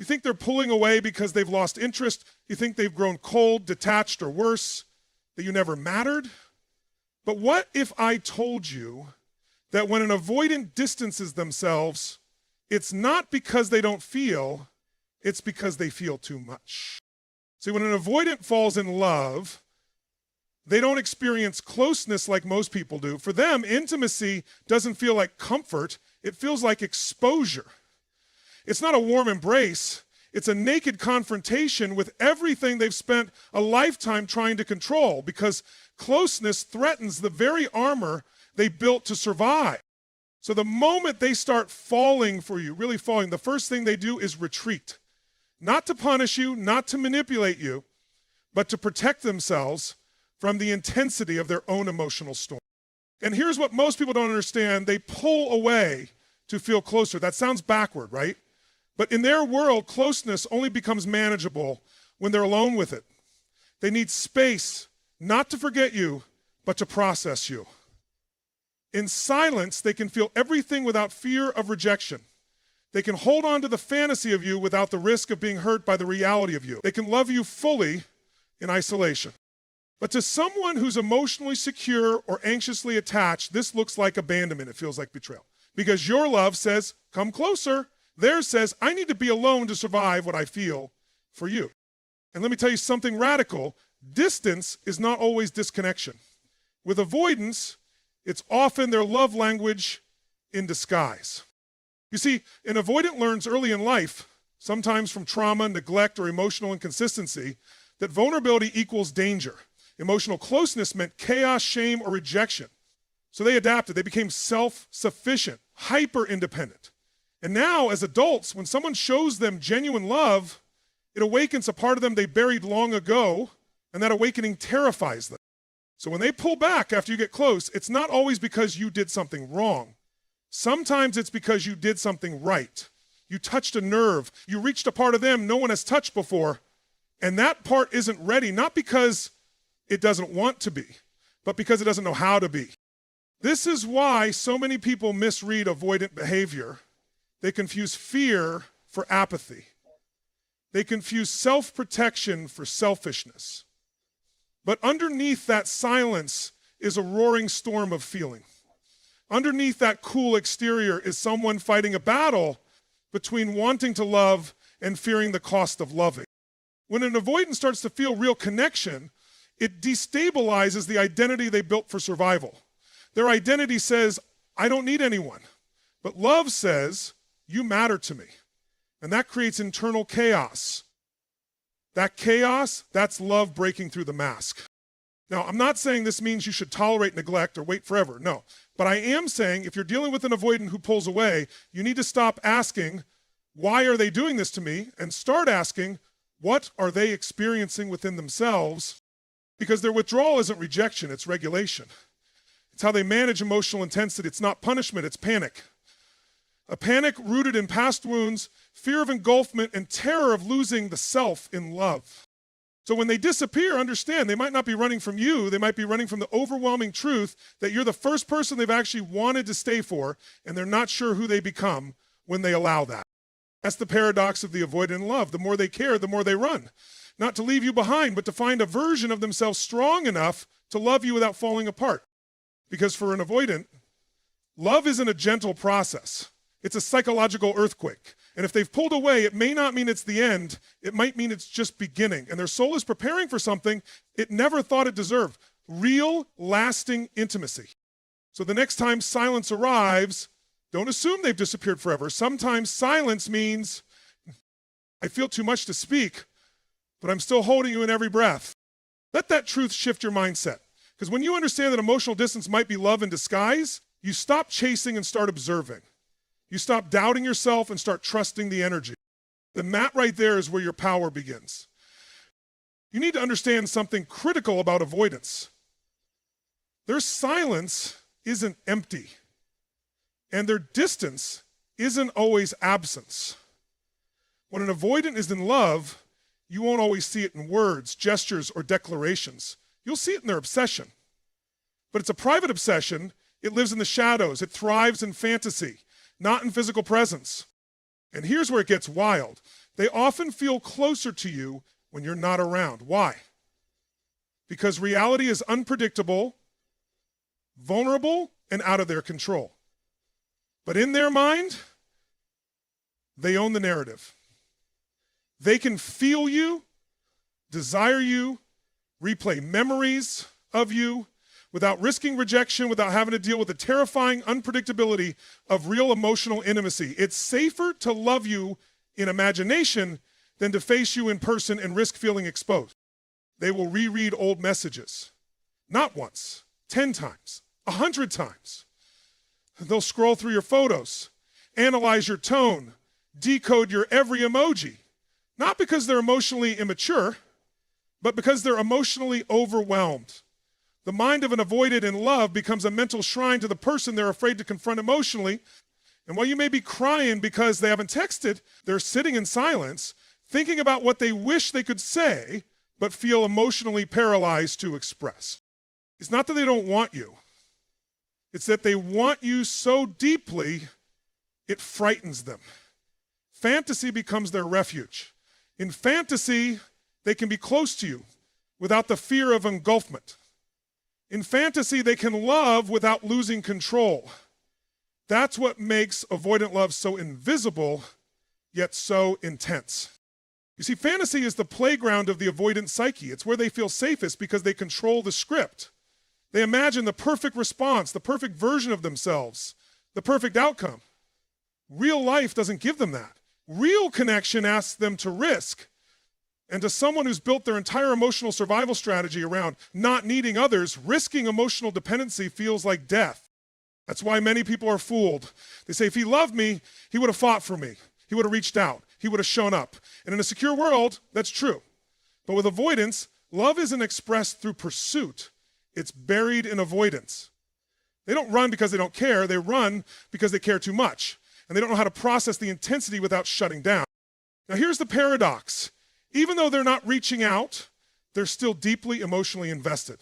You think they're pulling away because they've lost interest? You think they've grown cold, detached, or worse, that you never mattered? But what if I told you that when an avoidant distances themselves, it's not because they don't feel, it's because they feel too much. See, when an avoidant falls in love, they don't experience closeness like most people do. For them, intimacy doesn't feel like comfort, it feels like exposure. It's not a warm embrace, it's a naked confrontation with everything they've spent a lifetime trying to control, because closeness threatens the very armor they built to survive. So the moment they start falling for you, really falling, the first thing they do is retreat. Not to punish you, not to manipulate you, but to protect themselves from the intensity of their own emotional storm. And here's what most people don't understand. They pull away to feel closer. That sounds backward, right? But in their world, closeness only becomes manageable when they're alone with it. They need space, not to forget you, but to process you. In silence, they can feel everything without fear of rejection. They can hold on to the fantasy of you without the risk of being hurt by the reality of you. They can love you fully in isolation. But to someone who's emotionally secure or anxiously attached, this looks like abandonment. It feels like betrayal. Because your love says, come closer. Theirs says, I need to be alone to survive what I feel for you. And let me tell you something radical. Distance is not always disconnection. With avoidance, it's often their love language in disguise. You see, an avoidant learns early in life, sometimes from trauma, neglect, or emotional inconsistency, that vulnerability equals danger. Emotional closeness meant chaos, shame, or rejection. So they adapted. They became self-sufficient, hyper-independent. And now, as adults, when someone shows them genuine love, it awakens a part of them they buried long ago, and that awakening terrifies them. So when they pull back after you get close, it's not always because you did something wrong. Sometimes it's because you did something right. You touched a nerve. You reached a part of them no one has touched before, and that part isn't ready, not because it doesn't want to be, but because it doesn't know how to be. This is why so many people misread avoidant behavior. They confuse fear for apathy. They confuse self-protection for selfishness. But underneath that silence is a roaring storm of feeling. Underneath that cool exterior is someone fighting a battle between wanting to love and fearing the cost of loving. When an avoidant starts to feel real connection, it destabilizes the identity they built for survival. Their identity says, I don't need anyone. But love says, you matter to me. And that creates internal chaos. That chaos, that's love breaking through the mask. Now, I'm not saying this means you should tolerate neglect or wait forever, no. But I am saying if you're dealing with an avoidant who pulls away, you need to stop asking, why are they doing this to me? And start asking, what are they experiencing within themselves? Because their withdrawal isn't rejection, it's regulation. It's how they manage emotional intensity. It's not punishment, it's panic. A panic rooted in past wounds, fear of engulfment, and terror of losing the self in love. So when they disappear, understand, they might not be running from you, they might be running from the overwhelming truth that you're the first person they've actually wanted to stay for, and they're not sure who they become when they allow that. That's the paradox of the avoidant in love. The more they care, the more they run. Not to leave you behind, but to find a version of themselves strong enough to love you without falling apart. Because for an avoidant, love isn't a gentle process. It's a psychological earthquake. And if they've pulled away, it may not mean it's the end. It might mean it's just beginning. And their soul is preparing for something it never thought it deserved. Real, lasting intimacy. So the next time silence arrives, don't assume they've disappeared forever. Sometimes silence means, I feel too much to speak, but I'm still holding you in every breath. Let that truth shift your mindset. Because when you understand that emotional distance might be love in disguise, you stop chasing and start observing. You stop doubting yourself and start trusting the energy. And that right there is where your power begins. You need to understand something critical about avoidance. Their silence isn't empty, and their distance isn't always absence. When an avoidant is in love, you won't always see it in words, gestures, or declarations. You'll see it in their obsession. But it's a private obsession. It lives in the shadows. It thrives in fantasy, not in physical presence. And here's where it gets wild. They often feel closer to you when you're not around. Why? Because reality is unpredictable, vulnerable, and out of their control. But in their mind, they own the narrative. They can feel you, desire you, replay memories of you without risking rejection, without having to deal with the terrifying unpredictability of real emotional intimacy. It's safer to love you in imagination than to face you in person and risk feeling exposed. They will reread old messages, not once, 10 times, 100 times. They'll scroll through your photos, analyze your tone, decode your every emoji, not because they're emotionally immature, but because they're emotionally overwhelmed. The mind of an avoidant in love becomes a mental shrine to the person they're afraid to confront emotionally. And while you may be crying because they haven't texted, they're sitting in silence, thinking about what they wish they could say, but feel emotionally paralyzed to express. It's not that they don't want you. It's that they want you so deeply, it frightens them. Fantasy becomes their refuge. In fantasy, they can be close to you without the fear of engulfment. In fantasy, they can love without losing control. That's what makes avoidant love so invisible, yet so intense. You see, fantasy is the playground of the avoidant psyche. It's where they feel safest because they control the script. They imagine the perfect response, the perfect version of themselves, the perfect outcome. Real life doesn't give them that. Real connection asks them to risk. And to someone who's built their entire emotional survival strategy around not needing others, risking emotional dependency feels like death. That's why many people are fooled. They say, if he loved me, he would have fought for me. He would have reached out. He would have shown up. And in a secure world, that's true. But with avoidance, love isn't expressed through pursuit. It's buried in avoidance. They don't run because they don't care. They run because they care too much. And they don't know how to process the intensity without shutting down. Now here's the paradox. Even though they're not reaching out, they're still deeply emotionally invested.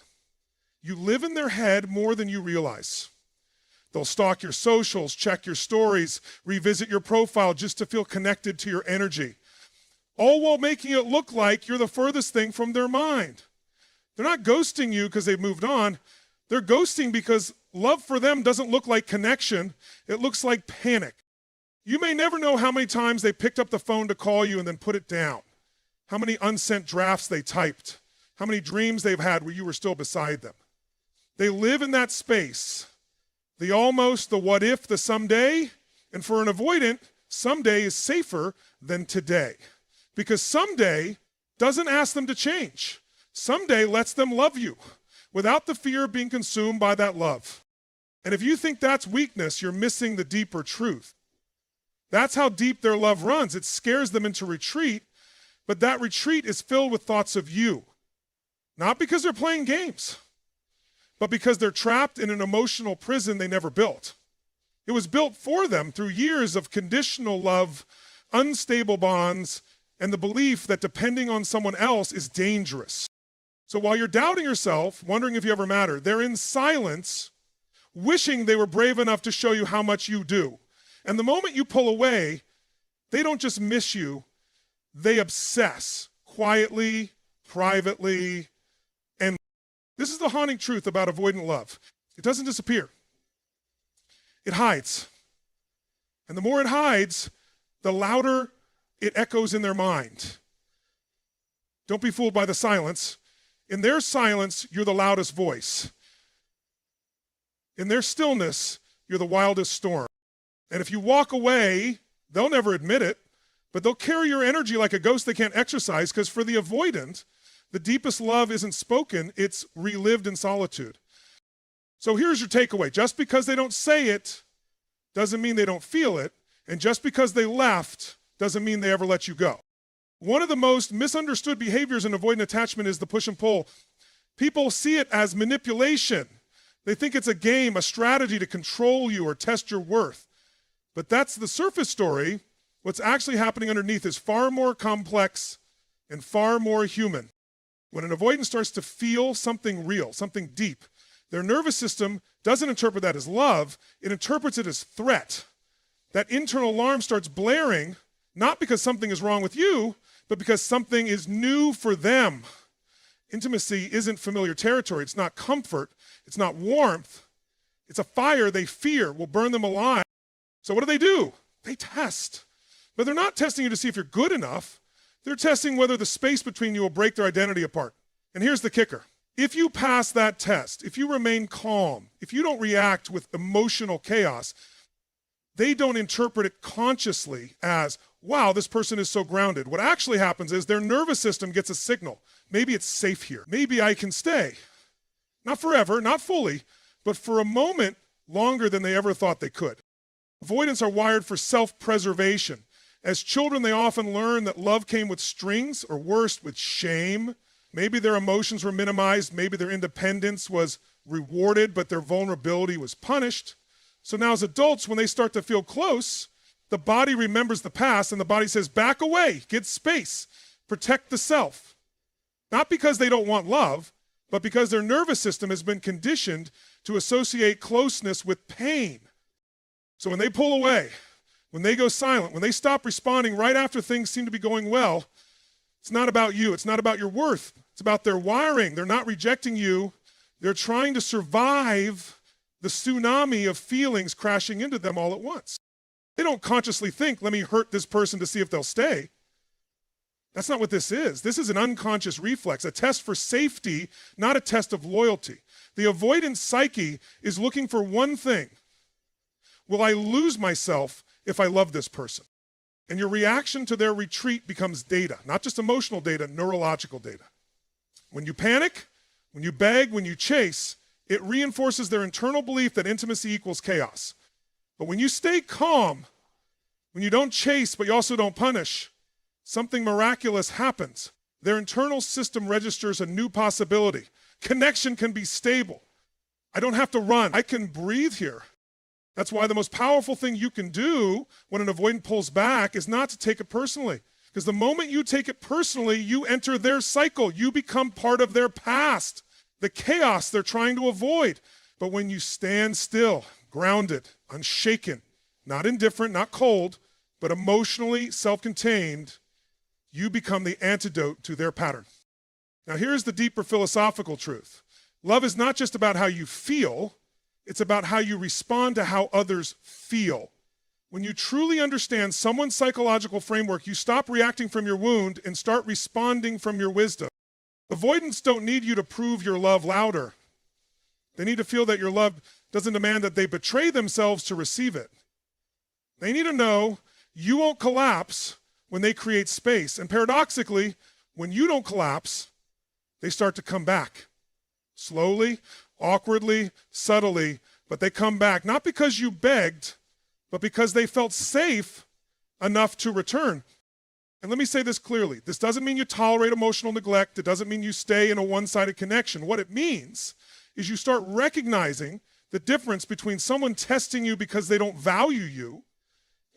You live in their head more than you realize. They'll stalk your socials, check your stories, revisit your profile just to feel connected to your energy. All while making it look like you're the furthest thing from their mind. They're not ghosting you because they've moved on. They're ghosting because love for them doesn't look like connection. It looks like panic. You may never know how many times they picked up the phone to call you and then put it down. How many unsent drafts they typed. How many dreams they've had where you were still beside them. They live in that space. The almost, the what if, the someday. And for an avoidant, someday is safer than today. Because someday doesn't ask them to change. Someday lets them love you without the fear of being consumed by that love. And if you think that's weakness, you're missing the deeper truth. That's how deep their love runs. It scares them into retreat, but that retreat is filled with thoughts of you. Not because they're playing games, but because they're trapped in an emotional prison they never built. It was built for them through years of conditional love, unstable bonds, and the belief that depending on someone else is dangerous. So while you're doubting yourself, wondering if you ever matter, they're in silence, wishing they were brave enough to show you how much you do. And the moment you pull away, they don't just miss you, they obsess quietly, privately, and this is the haunting truth about avoidant love. It doesn't disappear. It hides. And the more it hides, the louder it echoes in their mind. Don't be fooled by the silence. In their silence, you're the loudest voice. In their stillness, you're the wildest storm. And if you walk away, they'll never admit it, but they'll carry your energy like a ghost they can't exorcise, because for the avoidant, the deepest love isn't spoken, it's relived in solitude. So here's your takeaway. Just because they don't say it doesn't mean they don't feel it, and just because they left doesn't mean they ever let you go. One of the most misunderstood behaviors in avoidant attachment is the push and pull. People see it as manipulation. They think it's a game, a strategy to control you or test your worth. But that's the surface story. What's actually happening underneath is far more complex and far more human. When an avoidant starts to feel something real, something deep, their nervous system doesn't interpret that as love, it interprets it as threat. That internal alarm starts blaring Not because something is wrong with you, but because something is new for them. Intimacy isn't familiar territory. It's not comfort. It's not warmth. It's a fire they fear will burn them alive. So what do? They test. But they're not testing you to see if you're good enough. They're testing whether the space between you will break their identity apart. And here's the kicker. If you pass that test, if you remain calm, if you don't react with emotional chaos, they don't interpret it consciously as, wow, this person is so grounded. What actually happens is their nervous system gets a signal. Maybe it's safe here. Maybe I can stay. Not forever, not fully, but for a moment longer than they ever thought they could. Avoidants are wired for self-preservation. As children, they often learn that love came with strings, or worse, with shame. Maybe their emotions were minimized. Maybe their independence was rewarded, but their vulnerability was punished. So now as adults, when they start to feel close, the body remembers the past, and the body says, back away, get space, protect the self. Not because they don't want love, but because their nervous system has been conditioned to associate closeness with pain. So when they pull away, when they go silent, when they stop responding right after things seem to be going well, it's not about you. It's not about your worth. It's about their wiring. They're not rejecting you. They're trying to survive the tsunami of feelings crashing into them all at once. They don't consciously think, let me hurt this person to see if they'll stay. That's not what this is. This is an unconscious reflex, a test for safety, not a test of loyalty. The avoidant psyche is looking for one thing. Will I lose myself if I love this person? And your reaction to their retreat becomes data, not just emotional data, neurological data. When you panic, when you beg, when you chase, it reinforces their internal belief that intimacy equals chaos. But when you stay calm, when you don't chase but you also don't punish, something miraculous happens. Their internal system registers a new possibility. Connection can be stable. I don't have to run. I can breathe here. That's why the most powerful thing you can do when an avoidant pulls back is not to take it personally. Because the moment you take it personally, you enter their cycle. You become part of their past, the chaos they're trying to avoid. But when you stand still, grounded, unshaken, not indifferent, not cold, but emotionally self-contained, you become the antidote to their pattern. Now here's the deeper philosophical truth. Love is not just about how you feel, it's about how you respond to how others feel. When you truly understand someone's psychological framework, you stop reacting from your wound and start responding from your wisdom. Avoidants don't need you to prove your love louder. They need to feel that your love doesn't demand that they betray themselves to receive it. They need to know you won't collapse when they create space. And paradoxically, when you don't collapse, they start to come back. Slowly, awkwardly, subtly, but they come back, not because you begged, but because they felt safe enough to return. And let me say this clearly. This doesn't mean you tolerate emotional neglect. It doesn't mean you stay in a one-sided connection. What it means is you start recognizing the difference between someone testing you because they don't value you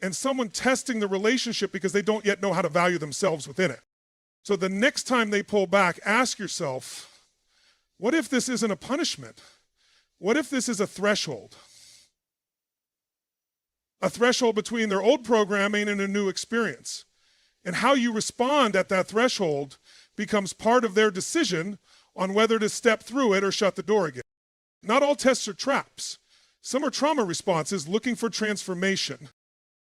and someone testing the relationship because they don't yet know how to value themselves within it. So the next time they pull back, ask yourself, what if this isn't a punishment? What if this is a threshold? A threshold between their old programming and a new experience. And how you respond at that threshold becomes part of their decision on whether to step through it or shut the door again. Not all tests are traps. Some are trauma responses looking for transformation.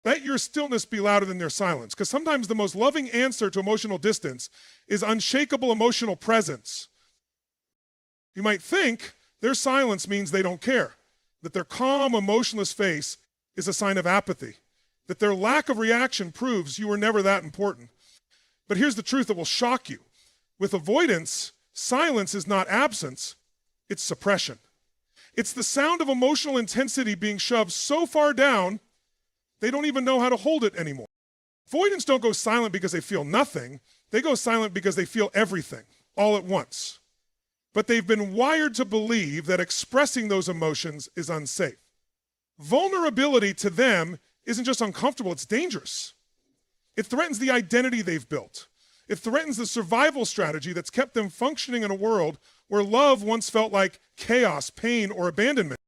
Let your stillness be louder than their silence, because sometimes the most loving answer to emotional distance is unshakable emotional presence. You might think their silence means they don't care, that their calm, emotionless face is a sign of apathy, that their lack of reaction proves you were never that important. But here's the truth that will shock you. With avoidance, silence is not absence, it's suppression. It's the sound of emotional intensity being shoved so far down, they don't even know how to hold it anymore. Avoidants don't go silent because they feel nothing. They go silent because they feel everything, all at once. But they've been wired to believe that expressing those emotions is unsafe. Vulnerability to them isn't just uncomfortable, it's dangerous. It threatens the identity they've built. It threatens the survival strategy that's kept them functioning in a world where love once felt like chaos, pain, or abandonment.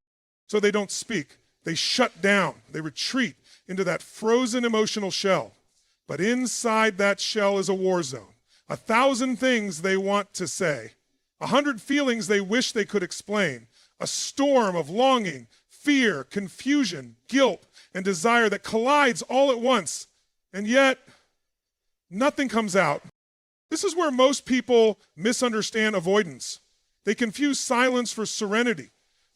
So they don't speak, they shut down, they retreat into that frozen emotional shell. But inside that shell is a war zone. 1,000 things they want to say. 100 feelings they wish they could explain. A storm of longing, fear, confusion, guilt, and desire that collides all at once. And yet, nothing comes out. This is where most people misunderstand avoidance. They confuse silence for serenity.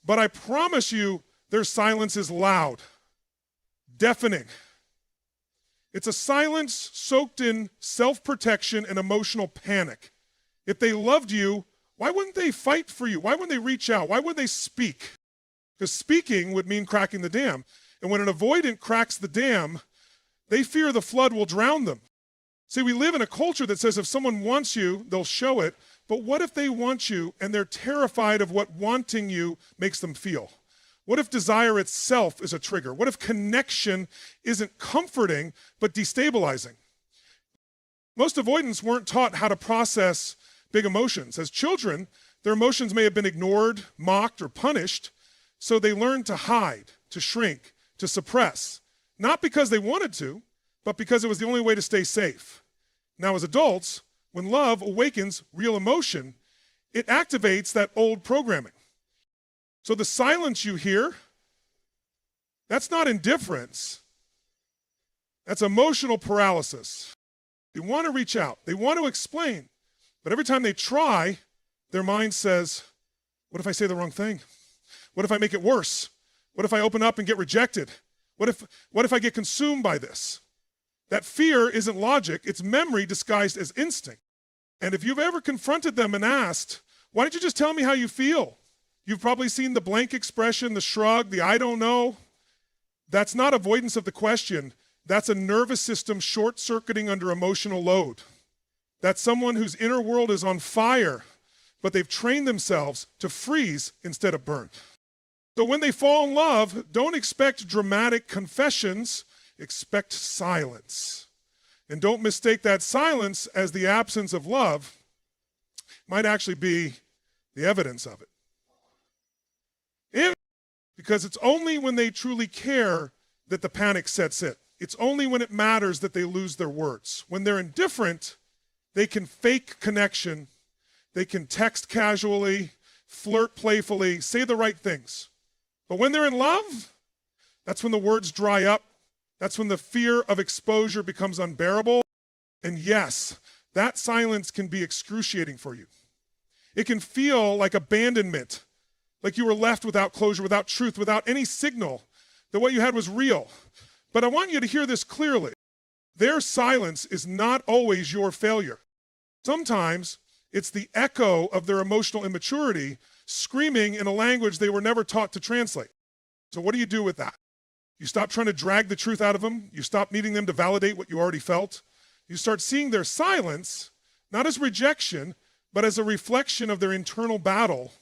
But I promise you, their silence is loud, deafening. It's a silence soaked in self-protection and emotional panic. If they loved you, why wouldn't they fight for you? Why wouldn't they reach out? Why would they speak? Because speaking would mean cracking the dam. And when an avoidant cracks the dam, they fear the flood will drown them. See, we live in a culture that says if someone wants you, they'll show it. But what if they want you and they're terrified of what wanting you makes them feel? What if desire itself is a trigger? What if connection isn't comforting but destabilizing? Most avoidants weren't taught how to process big emotions. As children, their emotions may have been ignored, mocked, or punished, so they learned to hide, to shrink, to suppress, not because they wanted to, but because it was the only way to stay safe. Now, as adults, when love awakens real emotion, it activates that old programming. So the silence you hear, that's not indifference. That's emotional paralysis. They want to reach out. They want to explain. But every time they try, their mind says, what if I say the wrong thing? What if I make it worse? What if I open up and get rejected? What if I get consumed by this? That fear isn't logic. It's memory disguised as instinct. And if you've ever confronted them and asked, why don't you just tell me how you feel? You've probably seen the blank expression, the shrug, the I don't know. That's not avoidance of the question. That's a nervous system short-circuiting under emotional load. That's someone whose inner world is on fire, but they've trained themselves to freeze instead of burn. So when they fall in love, don't expect dramatic confessions, expect silence. And don't mistake that silence as the absence of love. It might actually be the evidence of it. Because it's only when they truly care that the panic sets in. It's only when it matters that they lose their words. When they're indifferent, they can fake connection. They can text casually, flirt playfully, say the right things. But when they're in love, that's when the words dry up. That's when the fear of exposure becomes unbearable. And yes, that silence can be excruciating for you. It can feel like abandonment, like you were left without closure, without truth, without any signal that what you had was real. But I want you to hear this clearly. Their silence is not always your failure. Sometimes it's the echo of their emotional immaturity screaming in a language they were never taught to translate. So what do you do with that? You stop trying to drag the truth out of them. You stop needing them to validate what you already felt. You start seeing their silence, not as rejection, but as a reflection of their internal battle.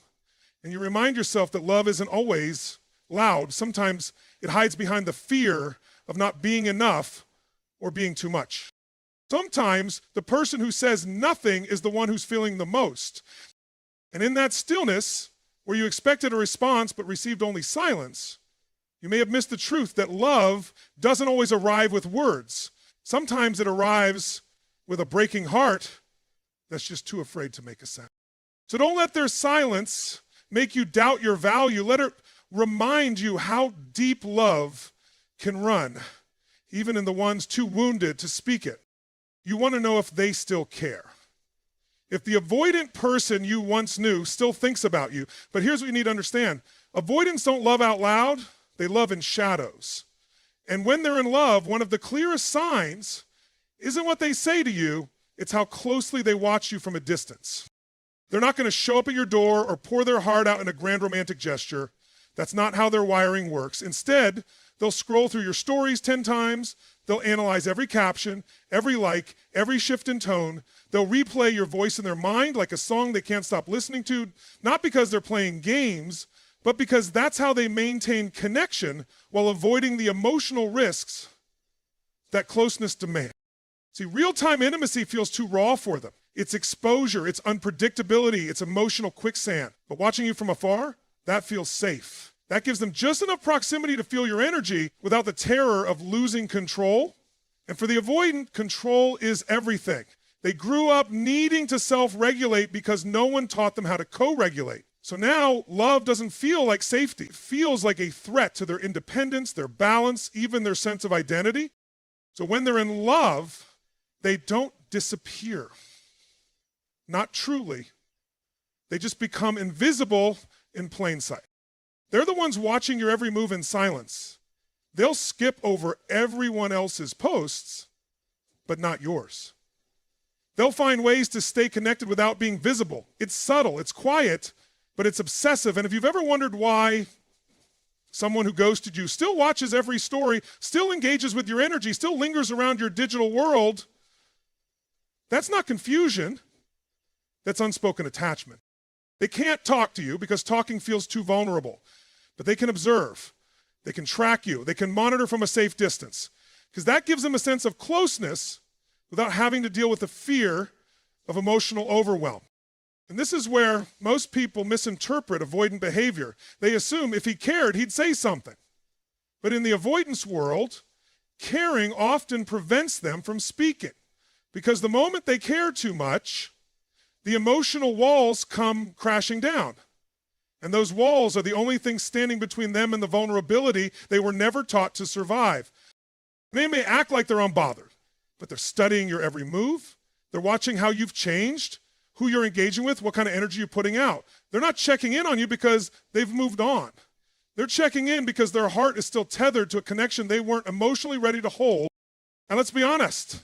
And you remind yourself that love isn't always loud. Sometimes it hides behind the fear of not being enough or being too much. Sometimes the person who says nothing is the one who's feeling the most. And in that stillness, where you expected a response but received only silence, you may have missed the truth that love doesn't always arrive with words. Sometimes it arrives with a breaking heart that's just too afraid to make a sound. So don't let their silence make you doubt your value. Let it remind you how deep love can run, even in the ones too wounded to speak it. You want to know if they still care. If the avoidant person you once knew still thinks about you. But here's what you need to understand. Avoidants don't love out loud. They love in shadows. And when they're in love, one of the clearest signs isn't what they say to you, it's how closely they watch you from a distance. They're not going to show up at your door or pour their heart out in a grand romantic gesture. That's not how their wiring works. Instead, they'll scroll through your stories 10 times. They'll analyze every caption, every like, every shift in tone. They'll replay your voice in their mind like a song they can't stop listening to, not because they're playing games, but because that's how they maintain connection while avoiding the emotional risks that closeness demands. See, real-time intimacy feels too raw for them. It's exposure, it's unpredictability, it's emotional quicksand. But watching you from afar, that feels safe. That gives them just enough proximity to feel your energy without the terror of losing control. And for the avoidant, control is everything. They grew up needing to self-regulate because no one taught them how to co-regulate. So now love doesn't feel like safety. It feels like a threat to their independence, their balance, even their sense of identity. So when they're in love, they don't disappear. Not truly. They just become invisible in plain sight. They're the ones watching your every move in silence. They'll skip over everyone else's posts, but not yours. They'll find ways to stay connected without being visible. It's subtle, it's quiet, but it's obsessive. And if you've ever wondered why someone who ghosted you still watches every story, still engages with your energy, still lingers around your digital world, that's not confusion, that's unspoken attachment. They can't talk to you because talking feels too vulnerable, but they can observe, they can track you, they can monitor from a safe distance, because that gives them a sense of closeness without having to deal with the fear of emotional overwhelm. And this is where most people misinterpret avoidant behavior. They assume if he cared, he'd say something. But in the avoidance world, caring often prevents them from speaking, because the moment they care too much, the emotional walls come crashing down. And those walls are the only thing standing between them and the vulnerability they were never taught to survive. They may act like they're unbothered, but they're studying your every move. They're watching how you've changed, who you're engaging with, what kind of energy you're putting out. They're not checking in on you because they've moved on. They're checking in because their heart is still tethered to a connection they weren't emotionally ready to hold. And let's be honest,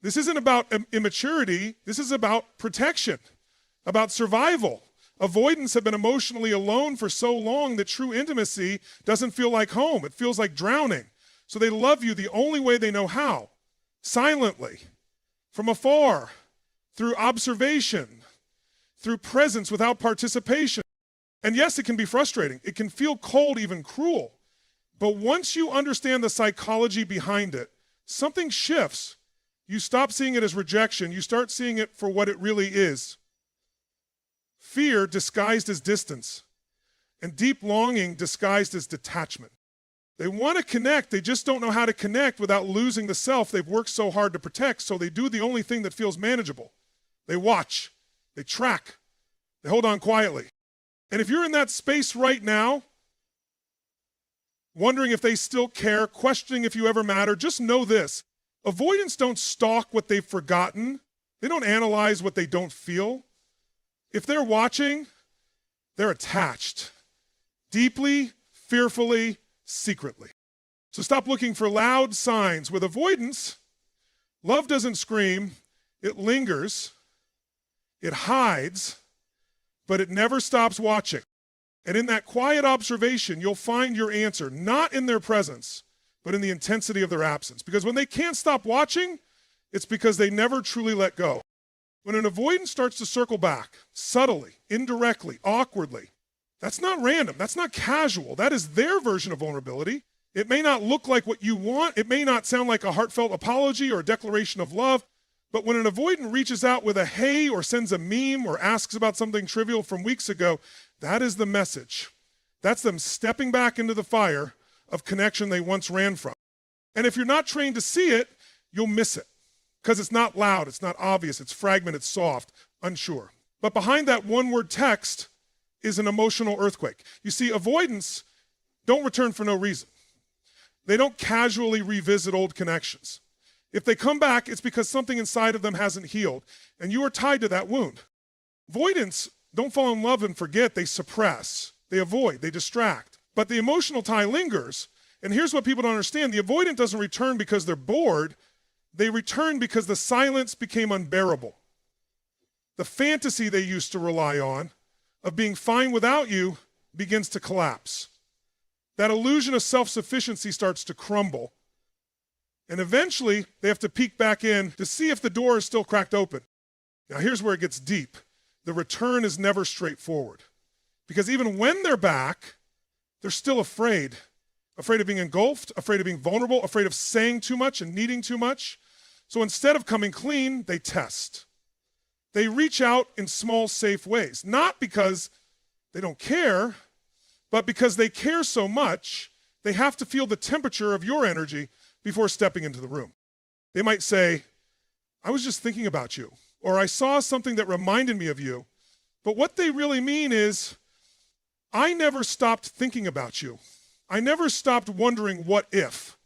this isn't about immaturity. This is about protection, about survival. Avoidants have been emotionally alone for so long that true intimacy doesn't feel like home. It feels like drowning. So they love you the only way they know how, silently, from afar, through observation, through presence without participation. And yes, it can be frustrating. It can feel cold, even cruel. But once you understand the psychology behind it, something shifts. You stop seeing it as rejection. You start seeing it for what it really is. Fear disguised as distance, and deep longing disguised as detachment. They want to connect, they just don't know how to connect without losing the self they've worked so hard to protect, so they do the only thing that feels manageable. They watch, they track, they hold on quietly. And if you're in that space right now, wondering if they still care, questioning if you ever matter, just know this. Avoidants don't stalk what they've forgotten. They don't analyze what they don't feel. If they're watching, they're attached, deeply, fearfully, secretly. So stop looking for loud signs. With avoidance, love doesn't scream, it lingers, it hides, but it never stops watching. And in that quiet observation, you'll find your answer, not in their presence, but in the intensity of their absence. Because when they can't stop watching, it's because they never truly let go. When an avoidant starts to circle back, subtly, indirectly, awkwardly, that's not random, that's not casual, that is their version of vulnerability. It may not look like what you want, it may not sound like a heartfelt apology or a declaration of love, but when an avoidant reaches out with a hey or sends a meme or asks about something trivial from weeks ago, that is the message. That's them stepping back into the fire of connection they once ran from. And if you're not trained to see it, you'll miss it. Because it's not loud, it's not obvious, it's fragmented, soft, unsure. But behind that one-word text is an emotional earthquake. You see, avoidants don't return for no reason. They don't casually revisit old connections. If they come back, it's because something inside of them hasn't healed, and you are tied to that wound. Avoidants don't fall in love and forget, they suppress, they avoid, they distract. But the emotional tie lingers, and here's what people don't understand. The avoidant doesn't return because they're bored, they return because the silence became unbearable. The fantasy they used to rely on of being fine without you begins to collapse. That illusion of self-sufficiency starts to crumble. And eventually, they have to peek back in to see if the door is still cracked open. Now here's where it gets deep. The return is never straightforward. Because even when they're back, they're still afraid. Afraid of being engulfed, afraid of being vulnerable, afraid of saying too much and needing too much. So instead of coming clean, they test. They reach out in small, safe ways. Not because they don't care, but because they care so much, they have to feel the temperature of your energy before stepping into the room. They might say, I was just thinking about you, or I saw something that reminded me of you. But what they really mean is, I never stopped thinking about you. I never stopped wondering what if.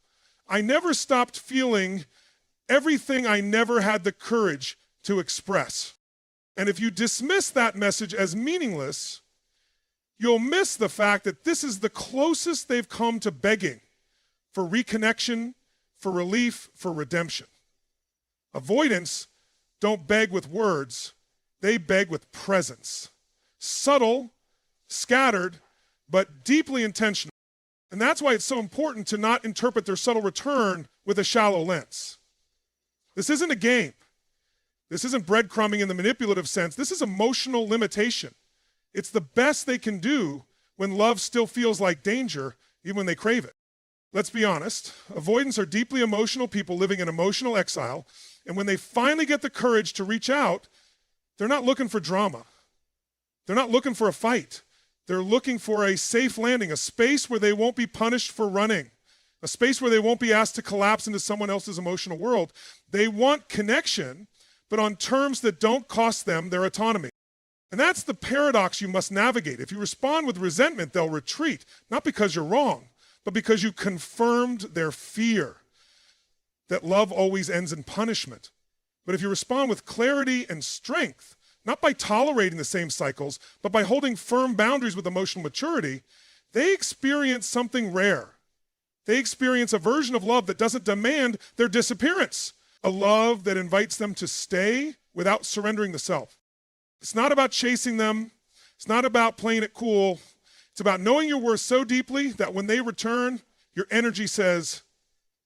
I never stopped feeling everything I never had the courage to express. And if you dismiss that message as meaningless, you'll miss the fact that this is the closest they've come to begging for reconnection, for relief, for redemption. Avoidants don't beg with words, they beg with presence. Subtle, scattered, but deeply intentional. And that's why it's so important to not interpret their subtle return with a shallow lens. This isn't a game. This isn't breadcrumbing in the manipulative sense. This is emotional limitation. It's the best they can do when love still feels like danger, even when they crave it. Let's be honest, avoidants are deeply emotional people living in emotional exile, and when they finally get the courage to reach out, they're not looking for drama. They're not looking for a fight. They're looking for a safe landing, a space where they won't be punished for running, a space where they won't be asked to collapse into someone else's emotional world. They want connection, but on terms that don't cost them their autonomy. And that's the paradox you must navigate. If you respond with resentment, they'll retreat, not because you're wrong, but because you confirmed their fear that love always ends in punishment. But if you respond with clarity and strength, not by tolerating the same cycles, but by holding firm boundaries with emotional maturity, they experience something rare. They experience a version of love that doesn't demand their disappearance, a love that invites them to stay without surrendering the self. It's not about chasing them. It's not about playing it cool. It's about knowing your worth so deeply that when they return, your energy says,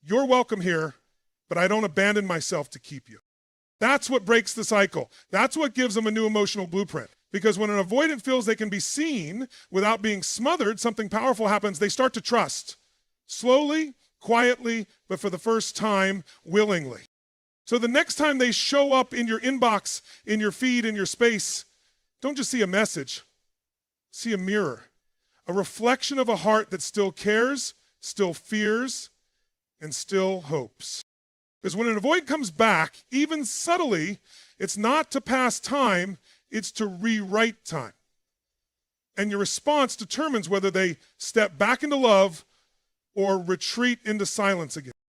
you're welcome here, but I don't abandon myself to keep you. That's what breaks the cycle. That's what gives them a new emotional blueprint. Because when an avoidant feels they can be seen without being smothered, something powerful happens. They start to trust. Slowly, quietly, but for the first time, willingly. So the next time they show up in your inbox, in your feed, in your space, don't just see a message. See a mirror. A reflection of a heart that still cares, still fears, and still hopes. Because when an avoidant comes back, even subtly, it's not to pass time, it's to rewrite time. And your response determines whether they step back into love or retreat into silence again.